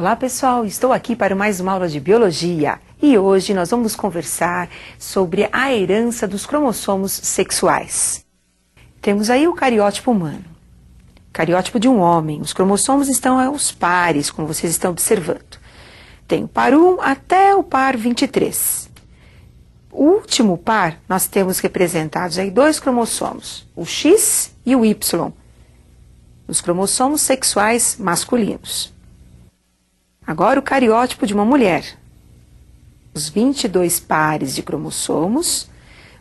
Olá pessoal, estou aqui para mais uma aula de Biologia e hoje nós vamos conversar sobre a herança dos cromossomos sexuais. Temos aí o cariótipo humano, cariótipo de um homem, os cromossomos estão aos pares, como vocês estão observando. Tem o par 1 até o par 23. O último par nós temos representados aí dois cromossomos, o X e o Y, os cromossomos sexuais masculinos. Agora o cariótipo de uma mulher, os 22 pares de cromossomos,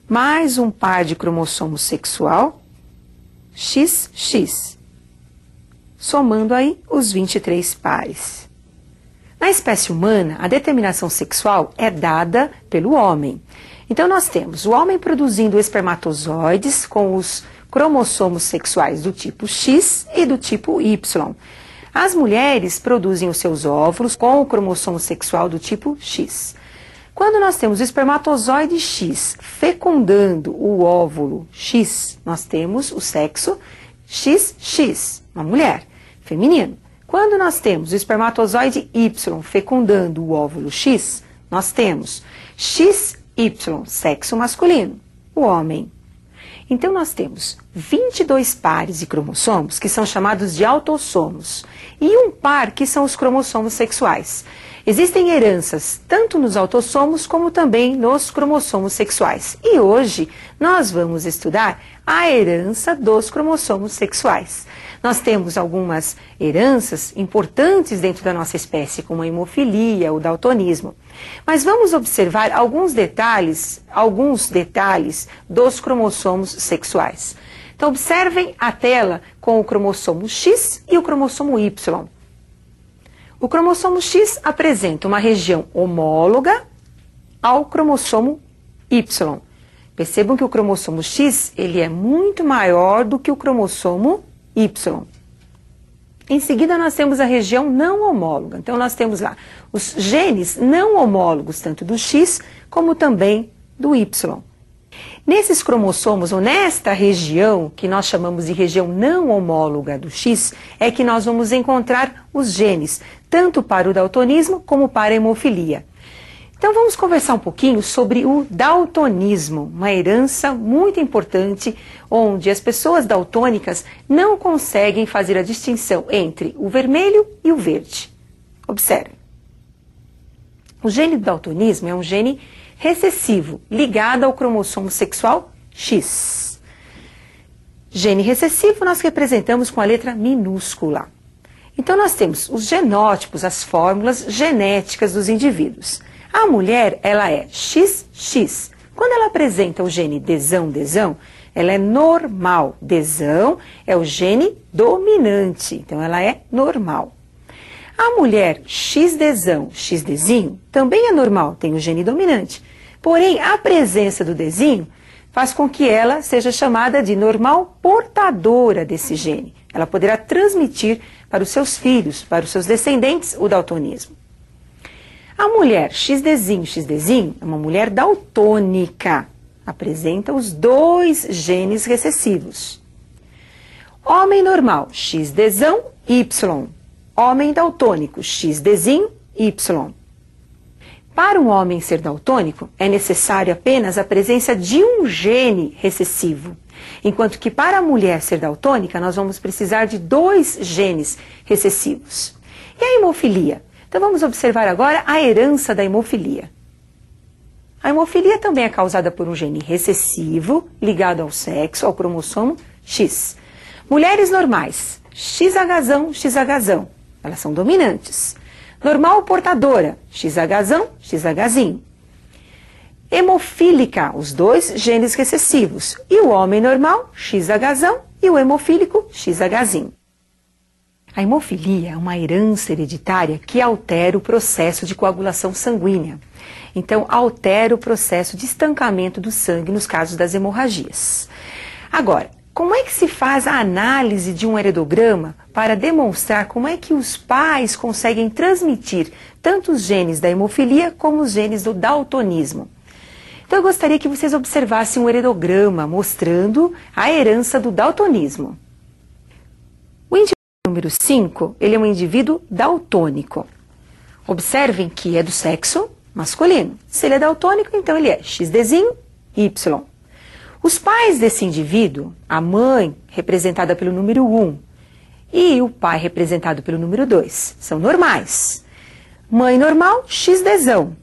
mais um par de cromossomo sexual, XX, somando aí os 23 pares. Na espécie humana, a determinação sexual é dada pelo homem. Então nós temos o homem produzindo espermatozoides com os cromossomos sexuais do tipo X e do tipo Y. As mulheres produzem os seus óvulos com o cromossomo sexual do tipo X. Quando nós temos o espermatozoide X fecundando o óvulo X, nós temos o sexo XX, uma mulher, feminino. Quando nós temos o espermatozoide Y fecundando o óvulo X, nós temos XY, sexo masculino, o homem. Então nós temos 22 pares de cromossomos, que são chamados de autossomos, e um par que são os cromossomos sexuais. Existem heranças tanto nos autossomos como também nos cromossomos sexuais. E hoje nós vamos estudar a herança dos cromossomos sexuais. Nós temos algumas heranças importantes dentro da nossa espécie, como a hemofilia, o daltonismo. Mas vamos observar alguns detalhes dos cromossomos sexuais. Então observem a tela com o cromossomo X e o cromossomo Y. O cromossomo X apresenta uma região homóloga ao cromossomo Y. Percebam que o cromossomo X ele é muito maior do que o cromossomo Y. Em seguida, nós temos a região não homóloga. Então, nós temos lá os genes não homólogos, tanto do X como também do Y. Nesses cromossomos, ou nesta região, que nós chamamos de região não homóloga do X, é que nós vamos encontrar os genes, tanto para o daltonismo como para a hemofilia. Então vamos conversar um pouquinho sobre o daltonismo, uma herança muito importante, onde as pessoas daltônicas não conseguem fazer a distinção entre o vermelho e o verde. Observe. O gene do daltonismo é um gene recessivo, ligado ao cromossomo sexual X. Gene recessivo nós representamos com a letra minúscula. Então nós temos os genótipos, as fórmulas genéticas dos indivíduos. A mulher, ela é XX. Quando ela apresenta o gene desão, ela é normal. Desão é o gene dominante, então ela é normal. A mulher XDzão, XDzinho, também é normal, tem o gene dominante. Porém, a presença do dezinho faz com que ela seja chamada de normal portadora desse gene. Ela poderá transmitir para os seus filhos, para os seus descendentes, o daltonismo. A mulher XDzinho, é uma mulher daltônica, apresenta os dois genes recessivos. Homem normal, XDzão, Y. Homem daltônico, XDzinho, Y. Para um homem ser daltônico, é necessário apenas a presença de um gene recessivo, enquanto que para a mulher ser daltônica, nós vamos precisar de dois genes recessivos. E a hemofilia? Então vamos observar agora a herança da hemofilia. A hemofilia também é causada por um gene recessivo ligado ao sexo, ao cromossomo X. Mulheres normais, XHzão, elas são dominantes. Normal portadora, XHzinho. Hemofílica, os dois genes recessivos. E o homem normal, XHzão, e o hemofílico, XHzinho. A hemofilia é uma herança hereditária que altera o processo de coagulação sanguínea. Então, altera o processo de estancamento do sangue nos casos das hemorragias. Agora, como é que se faz a análise de um heredograma para demonstrar como é que os pais conseguem transmitir tanto os genes da hemofilia como os genes do daltonismo? Então, eu gostaria que vocês observassem um heredograma mostrando a herança do daltonismo. O indivíduo número 5, ele é um indivíduo daltônico. Observem que é do sexo masculino. Se ele é daltônico, então ele é XDzinho, Y. Os pais desse indivíduo, a mãe, representada pelo número 1, e o pai, representado pelo número 2, são normais. Mãe normal, XDzão.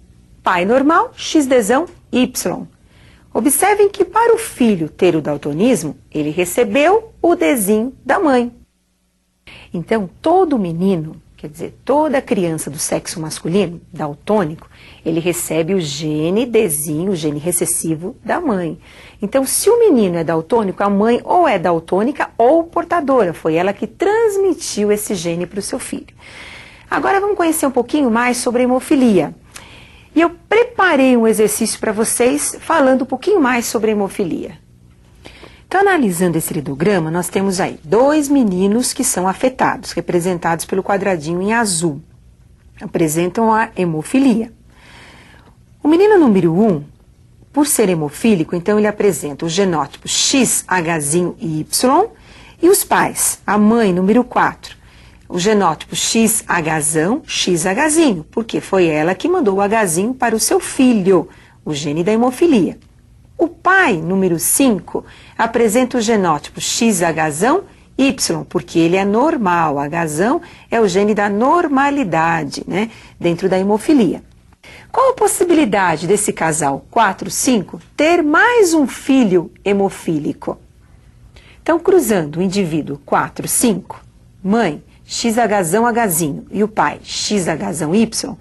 Pai normal, XDzão, Y. Observem que para o filho ter o daltonismo, ele recebeu o Dzinho da mãe. Então, todo menino, quer dizer, toda criança do sexo masculino, daltônico, ele recebe o gene Dzinho, o gene recessivo da mãe. Então, se o menino é daltônico, a mãe ou é daltônica ou portadora. Foi ela que transmitiu esse gene para o seu filho. Agora vamos conhecer um pouquinho mais sobre a hemofilia. E eu preparei um exercício para vocês falando um pouquinho mais sobre a hemofilia. Então, analisando esse lidograma, nós temos aí 2 meninos que são afetados, representados pelo quadradinho em azul. Apresentam a hemofilia. O menino número 1, por ser hemofílico, então ele apresenta o genótipo XHzinho e Y, e os pais, a mãe número 4, o genótipo XHzão, XHzinho, porque foi ela que mandou o Hzinho para o seu filho, o gene da hemofilia. O pai, número 5, apresenta o genótipo XHzão, Y, porque ele é normal. Hzão é o gene da normalidade, né, dentro da hemofilia. Qual a possibilidade desse casal 4-5 ter mais um filho hemofílico? Então, cruzando o indivíduo 4-5, mãe, XHzão, Hzinho, e o pai, XHzão, Y,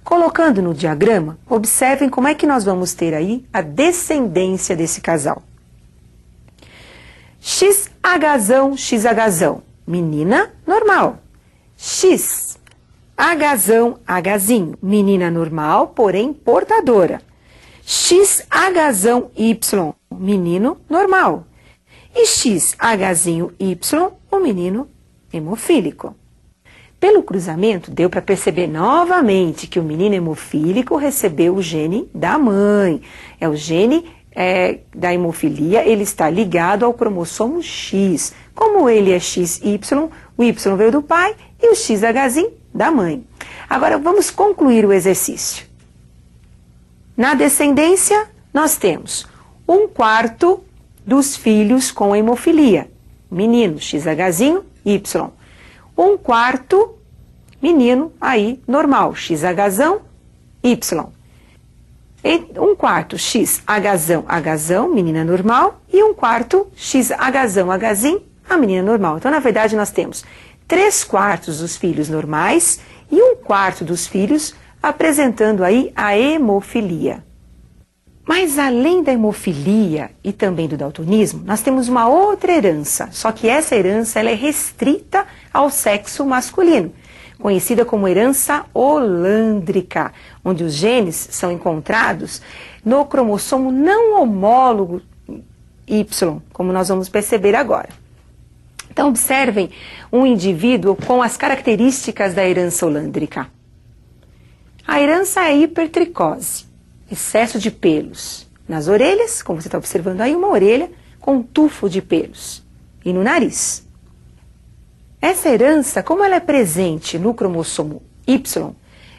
colocando no diagrama, observem como é que nós vamos ter aí a descendência desse casal. XHzão, XHzão, menina normal. XHzão, Hzinho, menina normal, porém portadora. XHzão, Y, menino normal. E XHzinho, Y, o menino hemofílico. Pelo cruzamento, deu para perceber novamente que o menino hemofílico recebeu o gene da mãe. É o gene da hemofilia, ele está ligado ao cromossomo X. Como ele é XY, o Y veio do pai e o XHzinho da mãe. Agora vamos concluir o exercício. Na descendência, nós temos 1/4 dos filhos com hemofilia. Menino, XHzinho, Y. 1/4 menino aí normal, XHzão, Y. 1/4 XHzão, menina normal, e 1/4 XHzão, Hzinho, a menina normal. Então, na verdade, nós temos 3/4 dos filhos normais e 1/4 dos filhos apresentando aí a hemofilia. Mas além da hemofilia e também do daltonismo, nós temos uma outra herança, só que essa herança ela é restrita ao sexo masculino, conhecida como herança holândrica, onde os genes são encontrados no cromossomo não homólogo Y, como nós vamos perceber agora. Então, observem um indivíduo com as características da herança holândrica. A herança é hipertricose, excesso de pelos nas orelhas, como você está observando aí, uma orelha com um tufo de pelos, e no nariz. Essa herança, como ela é presente no cromossomo Y,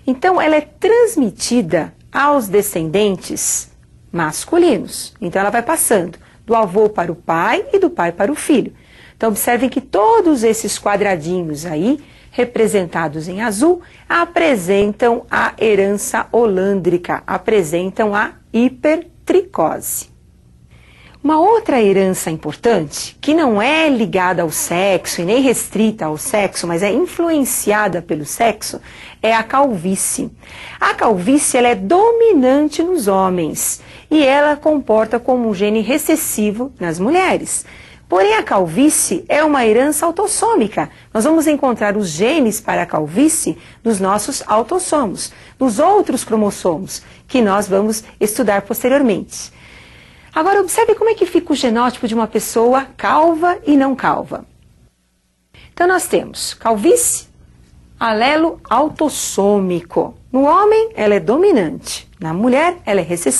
então ela é transmitida aos descendentes masculinos. Então ela vai passando do avô para o pai e do pai para o filho. Então observem que todos esses quadradinhos aí, representados em azul, apresentam a herança holândrica, apresentam a hipertricose. Uma outra herança importante, que não é ligada ao sexo e nem restrita ao sexo, mas é influenciada pelo sexo, é a calvície. A calvície ela é dominante nos homens e ela comporta como um gene recessivo nas mulheres. Porém, a calvície é uma herança autossômica. Nós vamos encontrar os genes para a calvície nos nossos autossomos, nos outros cromossomos, que nós vamos estudar posteriormente. Agora, observe como é que fica o genótipo de uma pessoa calva e não calva. Então, nós temos calvície, alelo autossômico. No homem, ela é dominante. Na mulher, ela é recessiva.